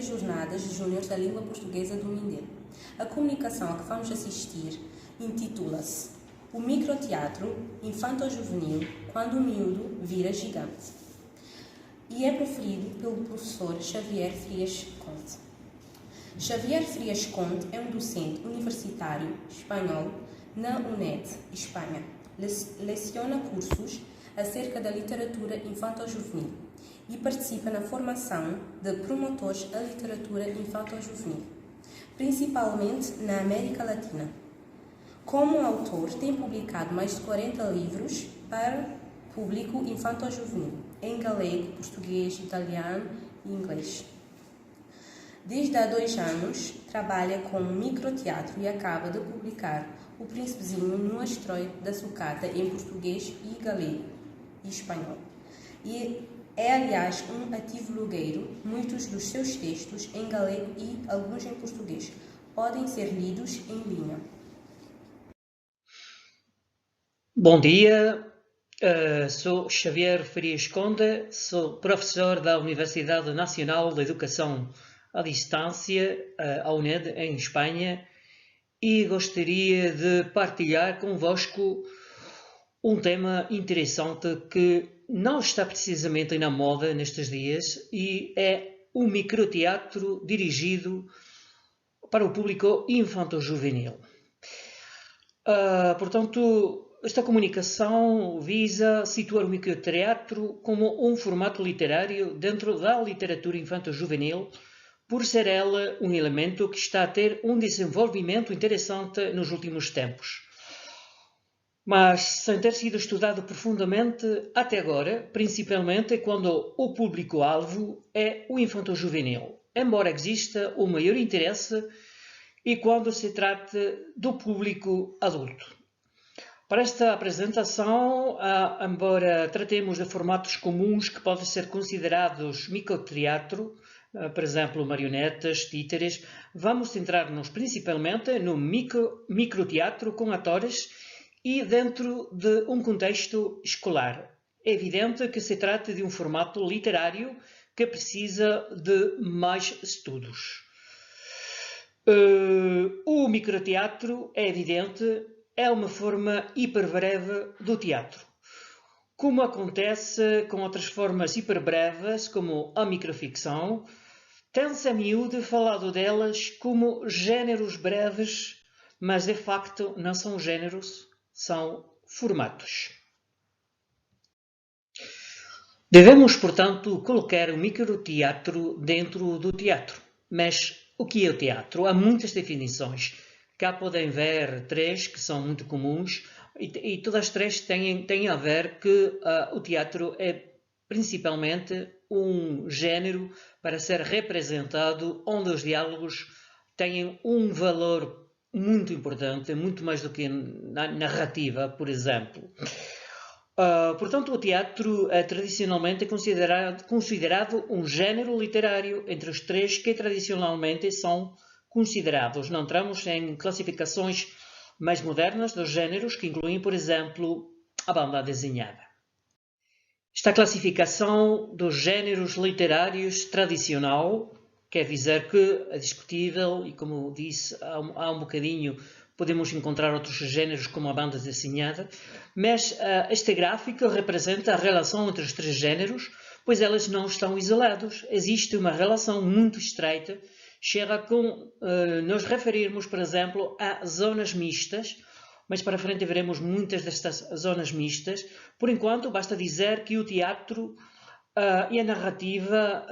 das Jornadas de Júniores da Língua Portuguesa do Mindelo. A comunicação a que vamos assistir intitula-se O Microteatro Infanto-Juvenil quando o miúdo vira gigante e é proferido pelo professor Xavier Frias Conte. Xavier Frias Conte é um docente universitário espanhol na UNED, Espanha. Leciona cursos acerca da literatura infanto-juvenil e participa na formação de promotores da literatura infanto-juvenil, principalmente na América Latina. Como autor, tem publicado mais de 40 livros para público infanto-juvenil, em galego, português, italiano e inglês. Desde há 2 anos, trabalha com microteatro e acaba de publicar O Príncipezinho no Asteroide da Sucata em português e galego e espanhol. E é, aliás, um ativo blogueiro. Muitos dos seus textos em galego e alguns em português podem ser lidos em linha. Bom dia, sou Xavier Frias Conde, sou professor da Universidade Nacional de Educação à Distância, a UNED, em Espanha, e gostaria de partilhar convosco um tema interessante que não está precisamente na moda nestes dias e é o microteatro dirigido para o público infanto-juvenil. Portanto, esta comunicação visa situar o microteatro como um formato literário dentro da literatura infanto-juvenil, por ser ela um elemento que está a ter um desenvolvimento interessante nos últimos tempos. Mas sem ter sido estudado profundamente até agora, principalmente quando o público-alvo é o infanto-juvenil, embora exista o maior interesse e quando se trata do público adulto. Para esta apresentação, embora tratemos de formatos comuns que podem ser considerados microteatro, por exemplo, marionetas, títeres, vamos centrar-nos principalmente no microteatro com atores e dentro de um contexto escolar. É evidente que se trata de um formato literário que precisa de mais estudos. O microteatro, é evidente, é uma forma hiperbreve do teatro. Como acontece com outras formas hiperbreves, como a microficção, tem-se a miúdo falado delas como géneros breves, mas de facto não são géneros, são formatos. Devemos, portanto, colocar o microteatro dentro do teatro. Mas o que é o teatro? Há muitas definições. Cá podem ver 3 que são muito comuns e todas as 3 têm a ver que o teatro é principalmente um género para ser representado onde os diálogos têm um valor muito importante, muito mais do que na narrativa, por exemplo. Portanto, o teatro tradicionalmente é considerado um género literário entre os 3 que tradicionalmente são considerados. Não entramos em classificações mais modernas dos géneros, que incluem, por exemplo, a banda desenhada. Esta classificação dos géneros literários tradicional quer dizer que é discutível e, como disse há um bocadinho, podemos encontrar outros géneros como a banda desenhada, mas este gráfico representa a relação entre os 3 géneros, pois elas não estão isolados. Existe uma relação muito estreita, chega com nos referirmos, por exemplo, a zonas mistas, mas para frente veremos muitas destas zonas mistas. Por enquanto, basta dizer que o teatro e a narrativa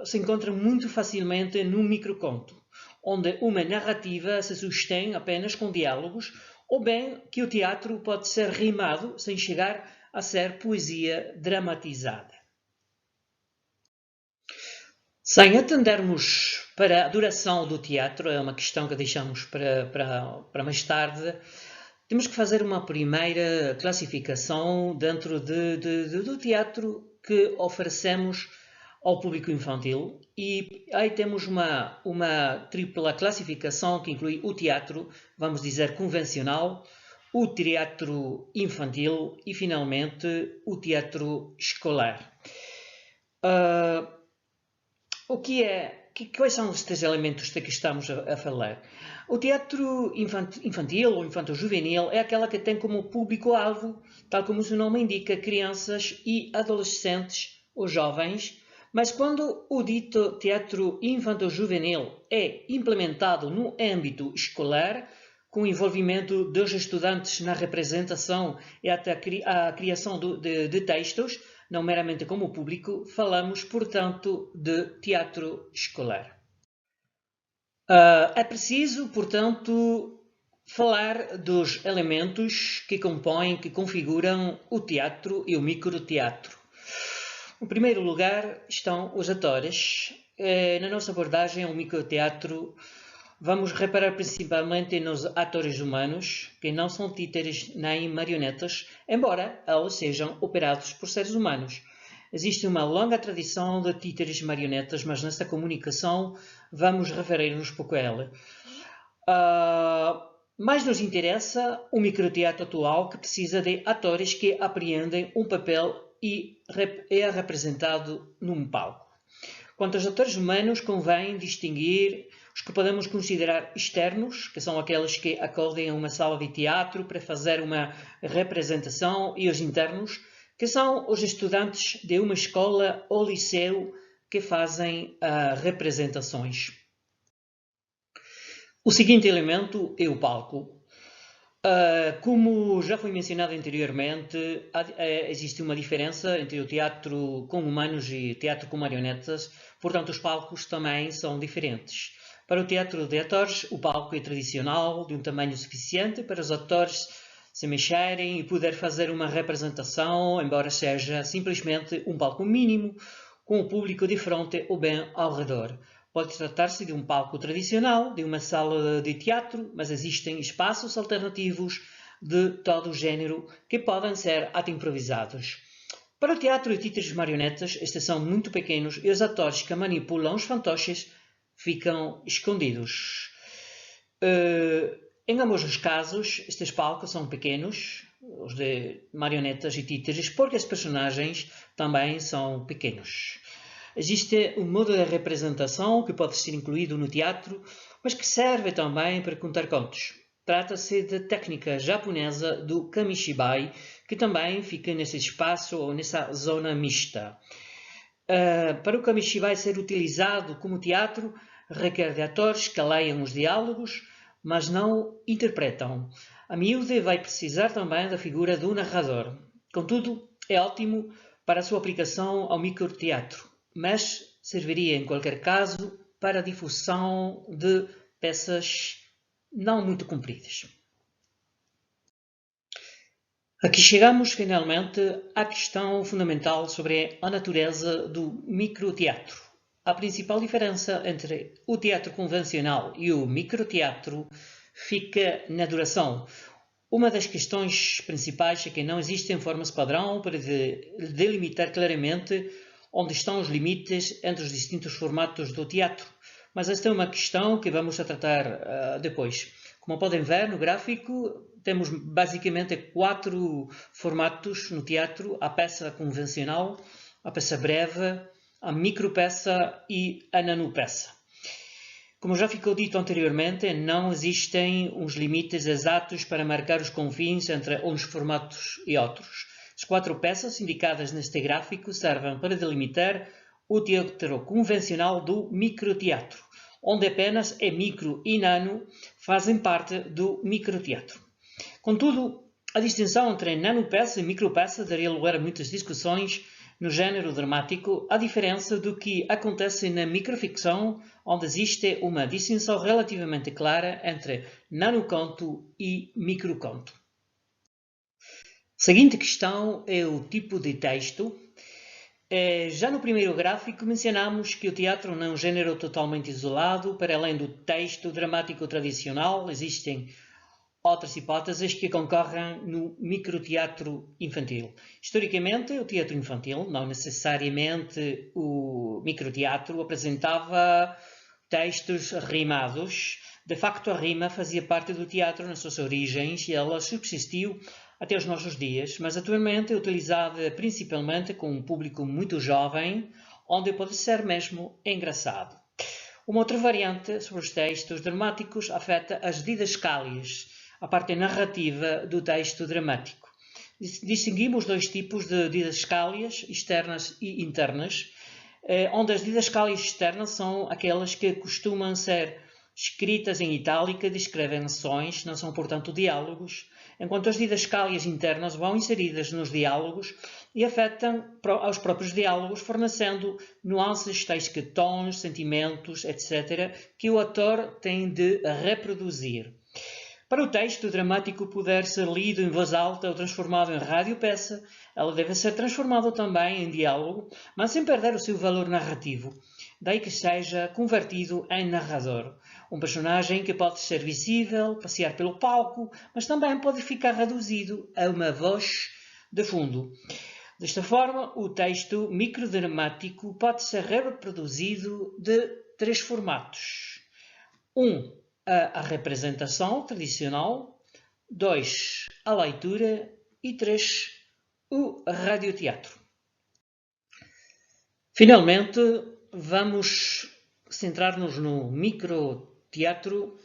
se encontram muito facilmente num microconto, onde uma narrativa se sustém apenas com diálogos, ou bem que o teatro pode ser rimado sem chegar a ser poesia dramatizada. Sem atendermos para a duração do teatro, é uma questão que deixamos para mais tarde, temos que fazer uma primeira classificação dentro do teatro que oferecemos ao público infantil, e aí temos uma tripla classificação que inclui o teatro, vamos dizer, convencional, o teatro infantil e, finalmente, o teatro escolar. O que é quais são estes elementos de que estamos a falar? O teatro infantil ou infanto-juvenil é aquela que tem como público-alvo, tal como o seu nome indica, crianças e adolescentes ou jovens, mas quando o dito teatro infanto-juvenil é implementado no âmbito escolar, com o envolvimento dos estudantes na representação e até a criação de textos, não meramente como público, falamos, portanto, de teatro escolar. É preciso, portanto, falar dos elementos que compõem, que configuram o teatro e o microteatro. Em primeiro lugar estão os atores. Na nossa abordagem ao microteatro, vamos reparar principalmente nos atores humanos, que não são títeres nem marionetas, embora eles sejam operados por seres humanos. Existe uma longa tradição de títeres marionetas, mas nesta comunicação vamos referir-nos pouco a ela. Mais nos interessa o microteatro atual, que precisa de atores que apreendem um papel e é representado num palco. Quanto aos atores humanos, convém distinguir os que podemos considerar externos, que são aqueles que acodem a uma sala de teatro para fazer uma representação, e os internos, que são os estudantes de uma escola ou liceu que fazem representações. O seguinte elemento é o palco. Como já foi mencionado anteriormente, existe uma diferença entre o teatro com humanos e teatro com marionetas, portanto os palcos também são diferentes. Para o teatro de atores, o palco é tradicional, de um tamanho suficiente para os atores se mexerem e poder fazer uma representação, embora seja simplesmente um palco mínimo, com o público de frente ou bem ao redor. Pode tratar-se de um palco tradicional, de uma sala de teatro, mas existem espaços alternativos de todo o género que podem ser até improvisados. Para o teatro de títeres marionetas, estes são muito pequenos e os atores que manipulam os fantoches ficam escondidos. Em ambos os casos, estes palcos são pequenos, os de marionetas e títeres, porque os personagens também são pequenos. Existe um modo de representação que pode ser incluído no teatro, mas que serve também para contar contos. Trata-se da técnica japonesa do kamishibai, que também fica nesse espaço ou nessa zona mista. Para o kamishibai ser utilizado como teatro, requer de atores que leiam os diálogos, mas não interpretam. A miúde vai precisar também da figura do narrador. Contudo, é ótimo para a sua aplicação ao microteatro, mas serviria em qualquer caso para a difusão de peças não muito compridas. Aqui chegamos finalmente à questão fundamental sobre a natureza do microteatro. A principal diferença entre o teatro convencional e o microteatro fica na duração. Uma das questões principais é que não existem formas padrão para delimitar claramente onde estão os limites entre os distintos formatos do teatro. Mas esta é uma questão que vamos tratar depois. Como podem ver no gráfico, temos basicamente 4 formatos no teatro: a peça convencional, a peça breve, a micropeça e a nanopeça. Como já ficou dito anteriormente, não existem uns limites exatos para marcar os confins entre uns formatos e outros. As 4 peças indicadas neste gráfico servem para delimitar o teatro convencional do microteatro, onde apenas a micro e nano fazem parte do microteatro. Contudo, a distinção entre nanopeça e micropeça daria lugar a muitas discussões no género dramático, a diferença do que acontece na microficção, onde existe uma distinção relativamente clara entre nanoconto e microconto. A seguinte questão é o tipo de texto. Já no primeiro gráfico mencionamos que o teatro não é um género totalmente isolado. Para além do texto dramático tradicional, existem outras hipóteses que concorrem no microteatro infantil. Historicamente, o teatro infantil, não necessariamente o microteatro, apresentava textos rimados. De facto, a rima fazia parte do teatro nas suas origens e ela subsistiu até os nossos dias, mas atualmente é utilizada principalmente com um público muito jovem, onde pode ser mesmo engraçado. Uma outra variante sobre os textos dramáticos afeta as didascálias, a parte narrativa do texto dramático. Distinguimos dois tipos de didascálias, externas e internas, onde as didascálias externas são aquelas que costumam ser escritas em itálica, descrevem ações, não são, portanto, diálogos, enquanto as didascálias internas vão inseridas nos diálogos e afetam aos próprios diálogos, fornecendo nuances tais que tons, sentimentos, etc., que o ator tem de reproduzir. Para o texto dramático poder ser lido em voz alta ou transformado em radiopeça, ela deve ser transformada também em diálogo, mas sem perder o seu valor narrativo. Daí que seja convertido em narrador. Um personagem que pode ser visível, passear pelo palco, mas também pode ficar reduzido a uma voz de fundo. Desta forma, o texto microdramático pode ser reproduzido de 3 formatos. 1. A representação tradicional. 2. A leitura. E 3. O radioteatro. Finalmente, vamos centrar-nos no microteatro.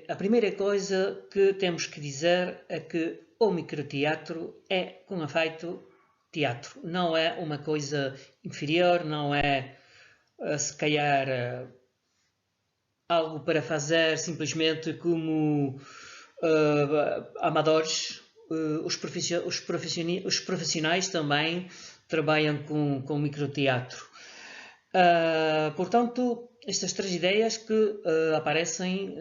A primeira coisa que temos que dizer é que o microteatro é, com efeito, teatro. Não é uma coisa inferior, não é, se calhar, algo para fazer simplesmente como amadores. Os profissionais também trabalham com microteatro. Portanto, estas 3 ideias que aparecem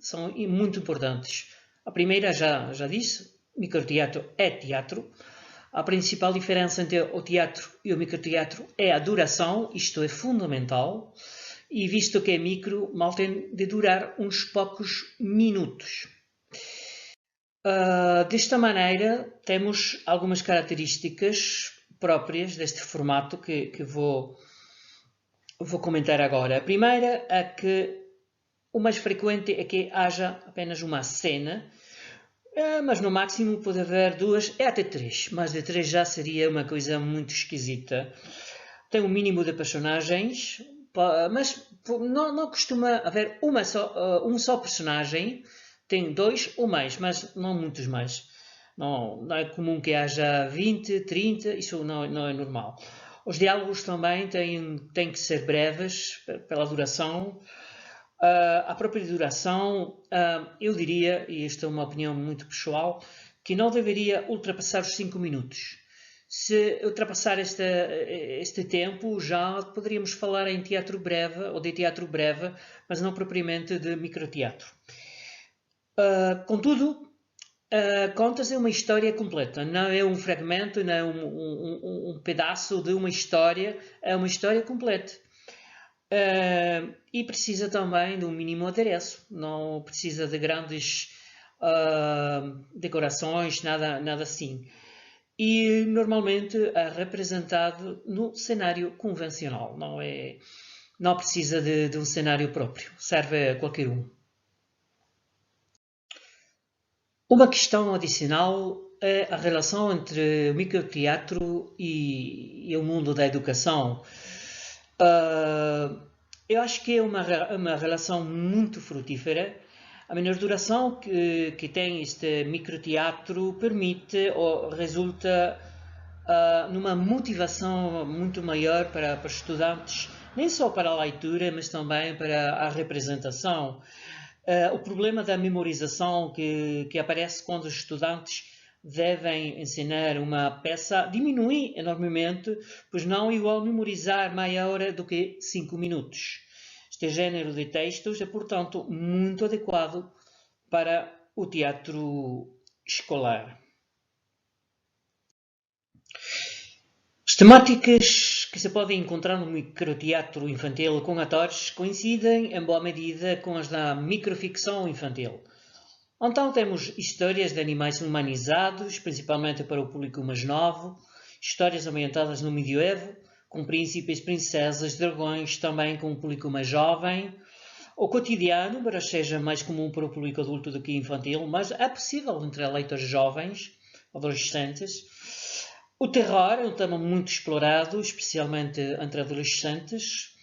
são muito importantes. A primeira já disse, microteatro é teatro. A principal diferença entre o teatro e o microteatro é a duração, isto é fundamental, e visto que é micro, mal tem de durar uns poucos minutos. Desta maneira, temos algumas características próprias deste formato que vou comentar agora. A primeira é que o mais frequente é que haja apenas uma cena, mas no máximo pode haver 2 e até 3. Mais de 3 já seria uma coisa muito esquisita. Tem um mínimo de personagens, mas não costuma haver um só personagem. Tem 2 ou mais, mas não muitos mais. Não é comum que haja 20, 30, isso não é normal. Os diálogos também têm que ser breves, pela duração. A própria duração, eu diria, e esta é uma opinião muito pessoal, que não deveria ultrapassar os 5 minutos. Se ultrapassar este tempo, já poderíamos falar em teatro breve ou de teatro breve, mas não propriamente de microteatro. Contudo, conta-se uma história completa, não é um fragmento, não é um pedaço de uma história, é uma história completa. E precisa também de um mínimo adereço, não precisa de grandes decorações, nada assim. E normalmente é representado no cenário convencional, não precisa de um cenário próprio, serve a qualquer um. Uma questão adicional é a relação entre o microteatro e o mundo da educação. Eu acho que é uma relação muito frutífera. A menor duração que tem este microteatro permite ou resulta numa motivação muito maior para os estudantes, nem só para a leitura, mas também para a representação. O problema da memorização que aparece quando os estudantes devem ensinar uma peça diminui enormemente, pois não é igual memorizar meia hora do que 5 minutos. Este género de textos é, portanto, muito adequado para o teatro escolar. As temáticas que se podem encontrar no microteatro infantil com atores coincidem em boa medida com as da microficção infantil. Então temos histórias de animais humanizados, principalmente para o público mais novo, histórias ambientadas no medievo, com príncipes, princesas, dragões, também com o público mais jovem. O cotidiano, embora seja mais comum para o público adulto do que infantil, mas é possível entre leitores jovens, adolescentes. O terror é um tema muito explorado, especialmente entre adolescentes.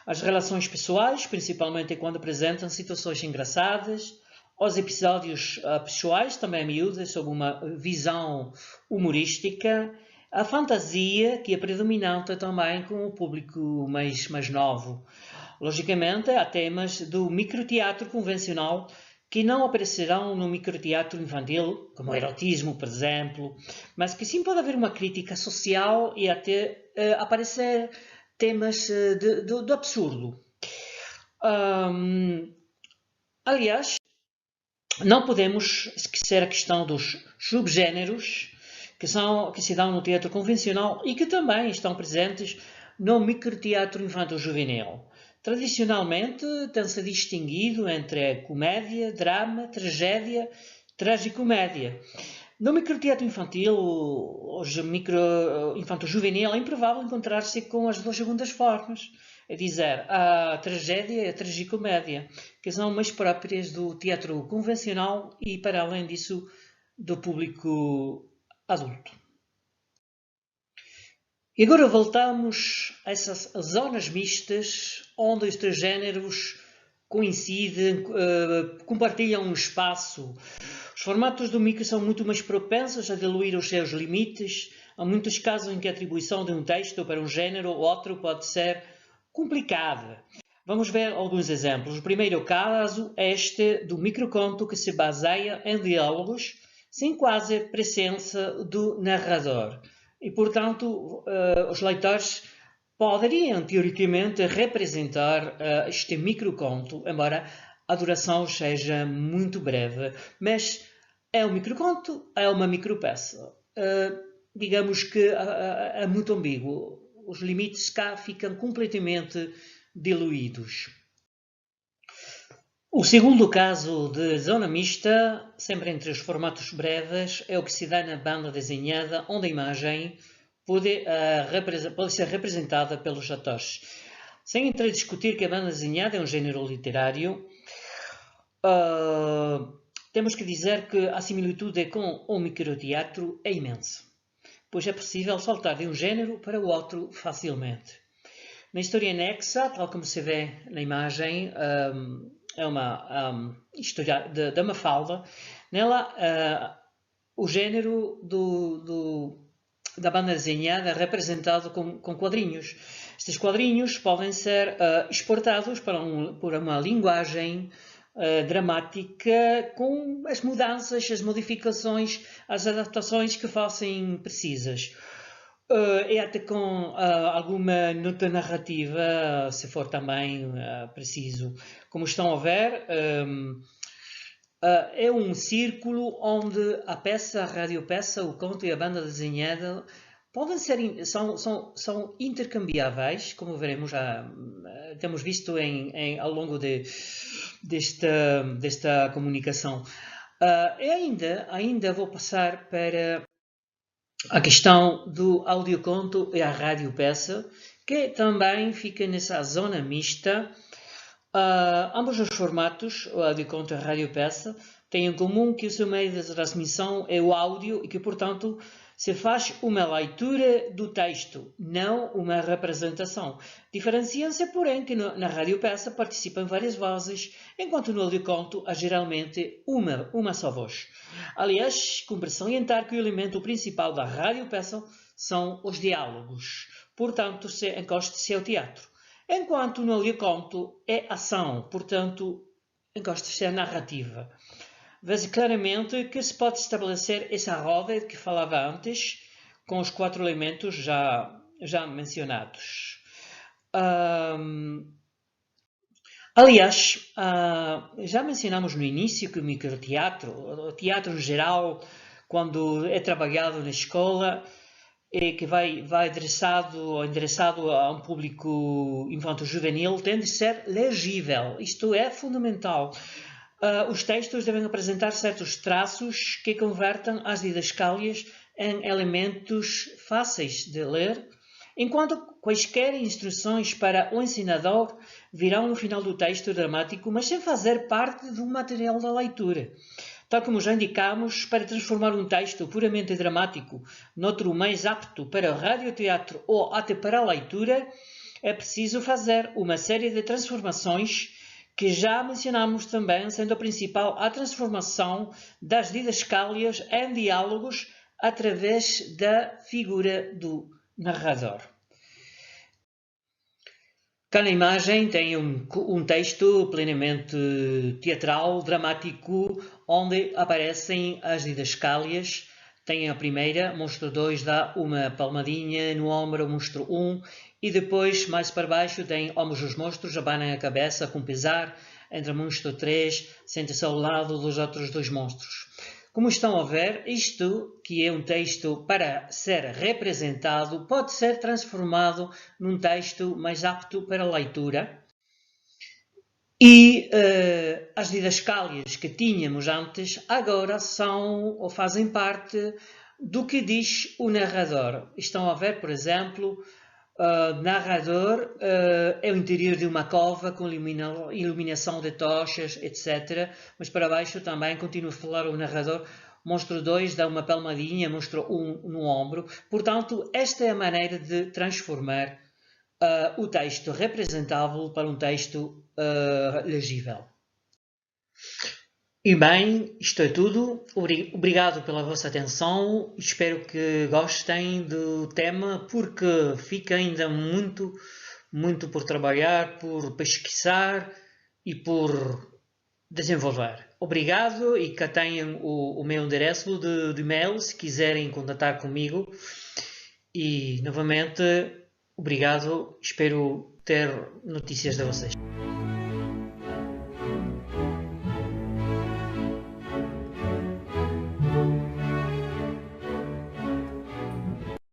As relações pessoais, principalmente quando apresentam situações engraçadas, os episódios pessoais, também miúdas, sob uma visão humorística, a fantasia, que é predominante também com o público mais novo. Logicamente, há temas do microteatro convencional que não aparecerão no microteatro infantil, como o erotismo, por exemplo, mas que sim pode haver uma crítica social e até aparecer temas do absurdo. Aliás, não podemos esquecer a questão dos subgêneros que se dão no teatro convencional e que também estão presentes no microteatro infanto-juvenil. Tradicionalmente, tem-se distinguido entre comédia, drama, tragédia, tragicomédia. No microteatro infantil, hoje infanto-juvenil, é improvável encontrar-se com as duas segundas formas. É dizer, a tragédia e a tragicomédia, que são mais próprias do teatro convencional e, para além disso, do público adulto. E agora voltamos a essas zonas mistas, onde os três géneros coincidem, compartilham um espaço. Os formatos do micro são muito mais propensos a diluir os seus limites. Há muitos casos em que a atribuição de um texto para um género ou outro pode ser complicada. Vamos ver alguns exemplos. O primeiro caso é este do microconto, que se baseia em diálogos sem quase presença do narrador. E, portanto, os leitores poderiam, teoricamente, representar este microconto, embora a duração seja muito breve. Mas é um microconto, é uma micropeça. Digamos que é muito ambíguo. Os limites cá ficam completamente diluídos. O segundo caso de zona mista, sempre entre os formatos breves, é o que se dá na banda desenhada, onde a imagem pode ser representada pelos atores. Sem entrar a discutir que a banda desenhada é um género literário, temos que dizer que a similitude com o microteatro é imensa, pois é possível saltar de um género para o outro facilmente. Na história anexa, tal como se vê na imagem, é uma história da Mafalda. Nela, o género da banda desenhada é representado com quadrinhos. Estes quadrinhos podem ser exportados por uma linguagem dramática, com as mudanças, as modificações, as adaptações que fossem precisas. E até com alguma nota narrativa, se for também preciso. Como estão a ver, é um círculo onde a peça, a radiopeça, o conto e a banda desenhada são intercambiáveis, como veremos, temos visto ao longo desta comunicação. E ainda vou passar para a questão do audioconto e a radiopeça, que também fica nessa zona mista. Ambos os formatos, o audioconto e a radiopeça, têm em comum que o seu meio de transmissão é o áudio e que, portanto, se faz uma leitura do texto, não uma representação. Diferenciam-se, porém, que na radiopeça participam várias vozes, enquanto no audioconto há geralmente uma só voz. Aliás, cumpre salientar que o elemento principal da radiopeça são os diálogos, portanto, encosta-se ao teatro. Enquanto no audioconto é ação, portanto, encosta-se à narrativa. Vê-se claramente que se pode estabelecer essa roda de que falava antes, com os 4 elementos já mencionados. Aliás, já mencionamos no início que o microteatro, o teatro em geral, quando é trabalhado na escola, que vai endereçado a um público infanto-juvenil, tem de ser legível. Isto é fundamental. Os textos devem apresentar certos traços que convertam as didascálias em elementos fáceis de ler, enquanto quaisquer instruções para o ensinador virão no final do texto dramático, mas sem fazer parte do material da leitura. Tal como já indicamos, para transformar um texto puramente dramático noutro mais apto para o radioteatro ou até para a leitura, é preciso fazer uma série de transformações que já mencionamos também, sendo a principal a transformação das didascálias em diálogos através da figura do narrador. Cada imagem tem um texto plenamente teatral, dramático, onde aparecem as didascálias. Tem a primeira, monstro 2 dá uma palmadinha no ombro, monstro 1, e depois, mais para baixo, tem ambos os monstros abanam a cabeça com pesar, entre monstro 3, sente-se ao lado dos outros dois monstros. Como estão a ver, isto, que é um texto para ser representado, pode ser transformado num texto mais apto para leitura. E as didascálias que tínhamos antes agora são ou fazem parte do que diz o narrador. Estão a ver, por exemplo, narrador é o interior de uma cova com iluminação de tochas, etc. Mas para baixo também continua a falar o narrador. Monstro 2 dá uma palmadinha, monstro 1 no ombro. Portanto, esta é a maneira de transformar o texto representável para um texto legível. E bem, isto é tudo. Obrigado pela vossa atenção. Espero que gostem do tema, porque fica ainda muito por trabalhar, por pesquisar e por desenvolver. Obrigado e cá tenham o meu endereço de e-mail se quiserem contatar comigo. E novamente, obrigado. Espero ter notícias de vocês.